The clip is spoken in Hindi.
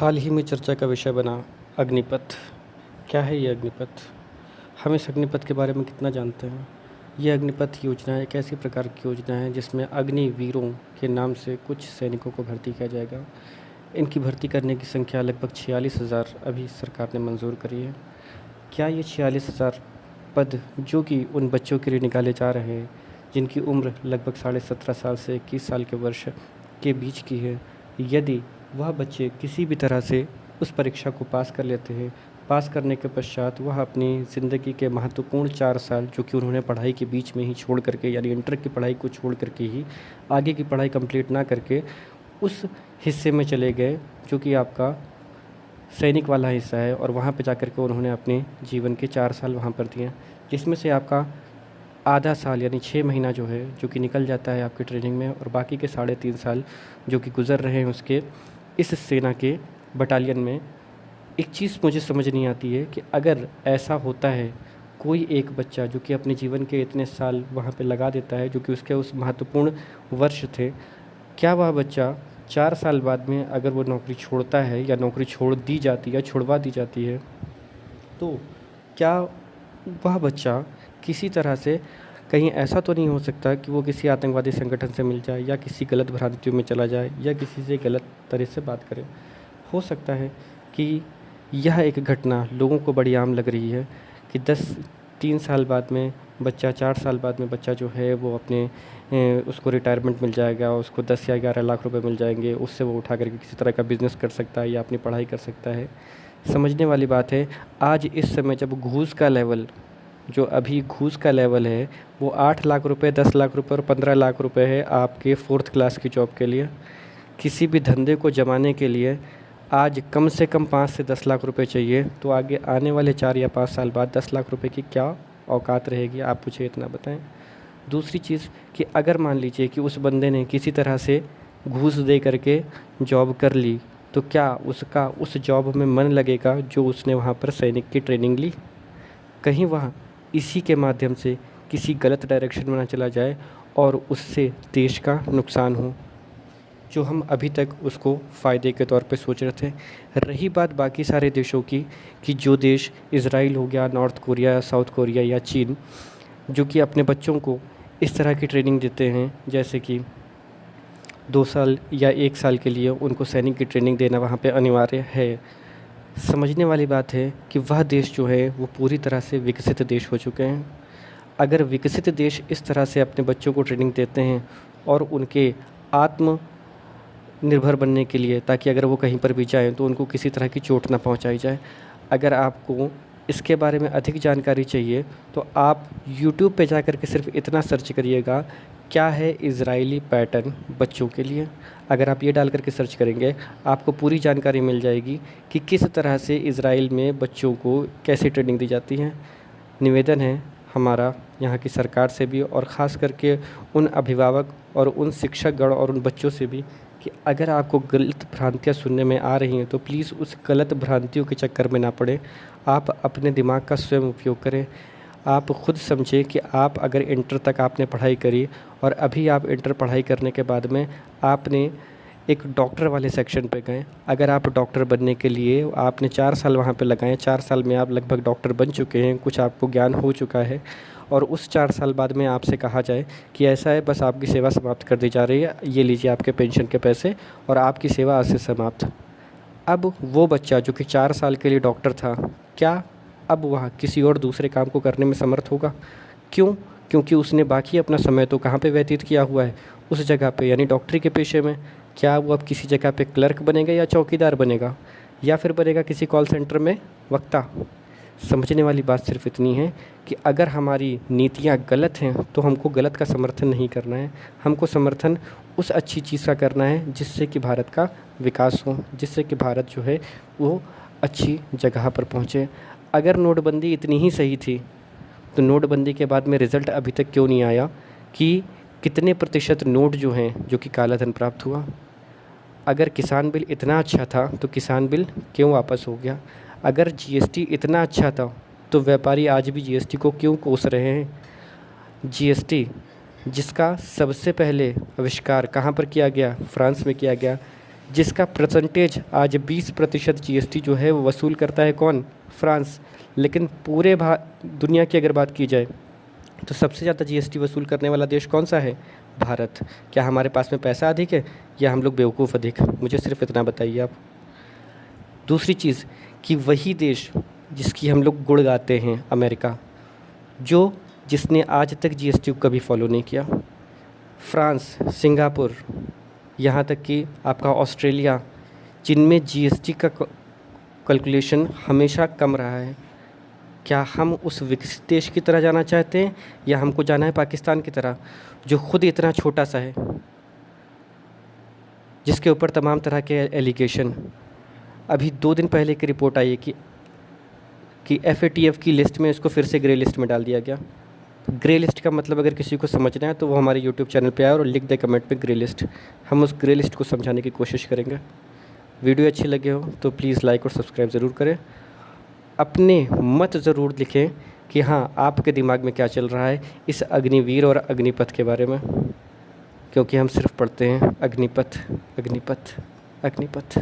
हाल ही में चर्चा का विषय बना अग्निपथ। क्या है ये अग्निपथ? हम इस अग्निपथ के बारे में कितना जानते हैं? ये अग्निपथ योजना एक ऐसी प्रकार की योजना है जिसमें अग्निवीरों के नाम से कुछ सैनिकों को भर्ती किया जाएगा। इनकी भर्ती करने की संख्या लगभग 46,000 अभी सरकार ने मंजूर करी है। क्या ये 46,000 पद जो कि उन बच्चों के लिए निकाले जा रहे हैं जिनकी उम्र लगभग 17.5 साल से 21 साल के वर्ष के बीच की है, यदि वह बच्चे किसी भी तरह से उस परीक्षा को पास कर लेते हैं, पास करने के पश्चात वह अपनी ज़िंदगी के महत्वपूर्ण 4 साल जो कि उन्होंने पढ़ाई के बीच में ही छोड़ करके, यानी इंटर की पढ़ाई को छोड़ करके ही आगे की पढ़ाई कंप्लीट ना करके उस हिस्से में चले गए जो कि आपका सैनिक वाला हिस्सा है, और वहाँ पे जाकर के उन्होंने अपने जीवन के 4 साल वहाँ पर दिए, जिसमें से आपका आधा साल यानी 6 महीना जो है जो कि निकल जाता है आपकी ट्रेनिंग में, और बाकी के 3.5 साल जो कि गुज़र रहे हैं उसके इस सेना के बटालियन में। एक चीज़ मुझे समझ नहीं आती है कि अगर ऐसा होता है, कोई एक बच्चा जो कि अपने जीवन के इतने साल वहाँ पे लगा देता है जो कि उसके उस महत्वपूर्ण वर्ष थे, क्या वह बच्चा 4 साल बाद में अगर वो नौकरी छोड़ता है या नौकरी छोड़ दी जाती है, छुड़वा दी जाती है, तो क्या वह बच्चा किसी तरह से कहीं ऐसा तो नहीं हो सकता कि वो किसी आतंकवादी संगठन से मिल जाए या किसी गलत भ्रांतियों में चला जाए या किसी से गलत तरह से बात करे? हो सकता है कि यह एक घटना लोगों को बड़ी आम लग रही है कि 3 साल बाद में बच्चा, 4 साल बाद में बच्चा जो है वो अपने उसको रिटायरमेंट मिल जाएगा, उसको 10 या 11 लाख रुपए मिल जाएंगे, उससे वो उठा करके किसी तरह का बिज़नेस कर सकता है या अपनी पढ़ाई कर सकता है। समझने वाली बात है, आज इस समय जब घूस का लेवल, जो अभी घूस का लेवल है वो 8 लाख रुपए, 10 लाख रुपए और 15 लाख रुपए है आपके 4th क्लास की जॉब के लिए। किसी भी धंधे को जमाने के लिए आज कम से कम 5 से 10 लाख रुपए चाहिए, तो आगे आने वाले 4 या 5 साल बाद 10 लाख रुपए की क्या औकात रहेगी, आप मुझे इतना बताएं। दूसरी चीज़ कि अगर मान लीजिए कि उस बंदे ने किसी तरह से घूस दे करके जॉब कर ली, तो क्या उसका उस जॉब में मन लगेगा जो उसने वहाँ पर सैनिक की ट्रेनिंग ली? कहीं वह इसी के माध्यम से किसी गलत डायरेक्शन में ना चला जाए और उससे देश का नुकसान हो, जो हम अभी तक उसको फ़ायदे के तौर पे सोच रहे थे। रही बात बाकी सारे देशों की, कि जो देश इज़राइल हो गया, नॉर्थ कोरिया, साउथ कोरिया या चीन, जो कि अपने बच्चों को इस तरह की ट्रेनिंग देते हैं जैसे कि 2 साल या 1 साल के लिए उनको सैनिक की ट्रेनिंग देना वहाँ पे अनिवार्य है। समझने वाली बात है कि वह देश जो है वो पूरी तरह से विकसित देश हो चुके हैं। अगर विकसित देश इस तरह से अपने बच्चों को ट्रेनिंग देते हैं और उनके आत्मनिर्भर बनने के लिए, ताकि अगर वो कहीं पर भी जाएँ तो उनको किसी तरह की चोट ना पहुंचाई जाए। अगर आपको इसके बारे में अधिक जानकारी चाहिए तो आप यूट्यूब पे जा कर के सिर्फ इतना सर्च करिएगा, क्या है इज़राइली पैटर्न बच्चों के लिए। अगर आप ये डाल करके सर्च करेंगे आपको पूरी जानकारी मिल जाएगी कि किस तरह से इज़राइल में बच्चों को कैसे ट्रेनिंग दी जाती है। निवेदन है हमारा यहाँ की सरकार से भी, और ख़ास करके उन अभिभावक और उन शिक्षकगण और उन बच्चों से भी, कि अगर आपको गलत भ्रांतियाँ सुनने में आ रही हैं तो प्लीज़ उस गलत भ्रांतियों के चक्कर में ना पड़े। आप अपने दिमाग का स्वयं उपयोग करें। आप खुद समझें कि आप अगर इंटर तक आपने पढ़ाई करी और अभी आप इंटर पढ़ाई करने के बाद में आपने एक डॉक्टर वाले सेक्शन पे गए, अगर आप डॉक्टर बनने के लिए आपने 4 साल वहाँ पे लगाए, 4 साल में आप लगभग डॉक्टर बन चुके हैं, कुछ आपको ज्ञान हो चुका है, और उस 4 साल बाद में आपसे कहा जाए कि ऐसा है बस आपकी सेवा समाप्त कर दी जा रही है, ये लीजिए आपके पेंशन के पैसे और आपकी सेवा आज से समाप्त। अब वो बच्चा जो कि 4 साल के लिए डॉक्टर था, क्या अब वह किसी और दूसरे काम को करने में समर्थ होगा? क्यों? क्योंकि उसने बाकी अपना समय तो कहाँ पे व्यतीत किया हुआ है, उस जगह पे, यानी डॉक्टरी के पेशे में। क्या वो अब किसी जगह पे क्लर्क बनेगा या चौकीदार बनेगा, या फिर बनेगा किसी कॉल सेंटर में वक्ता? समझने वाली बात सिर्फ इतनी है कि अगर हमारी नीतियाँ गलत हैं तो हमको गलत का समर्थन नहीं करना है, हमको समर्थन उस अच्छी चीज़ का करना है जिससे कि भारत का विकास हो, जिससे कि भारत जो है वो अच्छी जगह पर पहुँचे। अगर नोटबंदी इतनी ही सही थी तो नोटबंदी के बाद में रिज़ल्ट अभी तक क्यों नहीं आया कि कितने प्रतिशत नोट जो हैं जो कि काला धन प्राप्त हुआ? अगर किसान बिल इतना अच्छा था तो किसान बिल क्यों वापस हो गया? अगर जीएसटी इतना अच्छा था तो व्यापारी आज भी जीएसटी को क्यों कोस रहे हैं? जीएसटी जिसका सबसे पहले आविष्कार कहाँ पर किया गया? फ्रांस में किया गया। जिसका परसेंटेज आज 20% जीएसटी जो है वो वसूल करता है कौन? फ्रांस। लेकिन पूरे दुनिया की अगर बात की जाए तो सबसे ज़्यादा जीएसटी वसूल करने वाला देश कौन सा है? भारत। क्या हमारे पास में पैसा अधिक है या हम लोग बेवकूफ़ अधिक? मुझे सिर्फ इतना बताइए आप। दूसरी चीज़ कि वही देश जिसकी हम लोग गुण गाते हैं, अमेरिका, जिसने आज तक जीएसटी को कभी फॉलो नहीं किया। फ्रांस, सिंगापुर, यहाँ तक कि आपका ऑस्ट्रेलिया, जिनमें जीएसटी का कैलकुलेशन हमेशा कम रहा है। क्या हम उस विकसित देश की तरह जाना चाहते हैं या हमको जाना है पाकिस्तान की तरह, जो खुद इतना छोटा सा है, जिसके ऊपर तमाम तरह के एलिगेशन? अभी 2 दिन पहले की रिपोर्ट आई है कि FATF की लिस्ट में इसको फिर से ग्रे लिस्ट में डाल दिया गया। ग्रे लिस्ट का मतलब अगर किसी को समझना है तो वो हमारे यूट्यूब चैनल पे आए और लिख दे कमेंट पे ग्रे लिस्ट। हम उस ग्रे लिस्ट को समझाने की कोशिश करेंगे। वीडियो अच्छी लगे हो तो प्लीज़ लाइक और सब्सक्राइब ज़रूर करें। अपने मत ज़रूर लिखें कि हाँ, आपके दिमाग में क्या चल रहा है इस अग्निवीर और अग्निपथ के बारे में, क्योंकि हम सिर्फ पढ़ते हैं अग्निपथ, अग्निपथ, अग्निपथ।